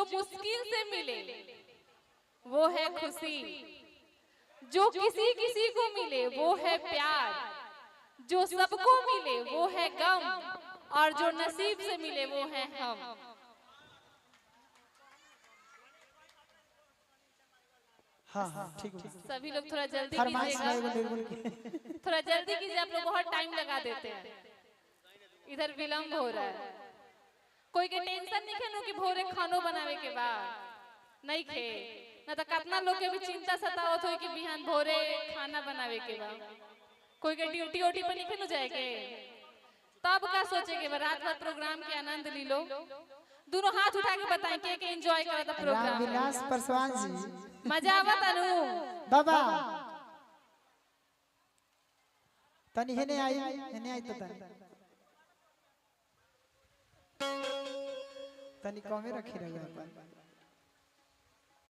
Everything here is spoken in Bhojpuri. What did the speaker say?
जो मुश्किल से मिले वो है खुशी, जो किसी किसी को मिले वो है प्यार, जो सबको मिले वो है गम, और जो नसीब से मिले वो है हम। हाँ हाँ ठीक है। सभी लोग थोड़ा जल्दी कीजिएगा, थोड़ा जल्दी कीजिए, आप लोग बहुत टाइम लगा देते हैं, इधर विलम्ब हो रहा है। कोई के टेंशन नहीं खेनो कि भोरे खानो बनावे के बाद नहीं खे ना, तो कितना लोग के भी चिंता सतावत हो कि बिहान भोरे खाना बनावे के बाद कोई के ड्यूटी ओटी पर नहीं खेनो जाएगे, तब का सोचे के रात भर प्रोग्राम के आनंद ली लो। दोनों हाथ उठा के बताएं के एंजॉय करा था प्रोग्राम। रामविलास पासवान जी मजा आवत अनु बाबा तनी हेने आई तो तनी कमे रखी रही है।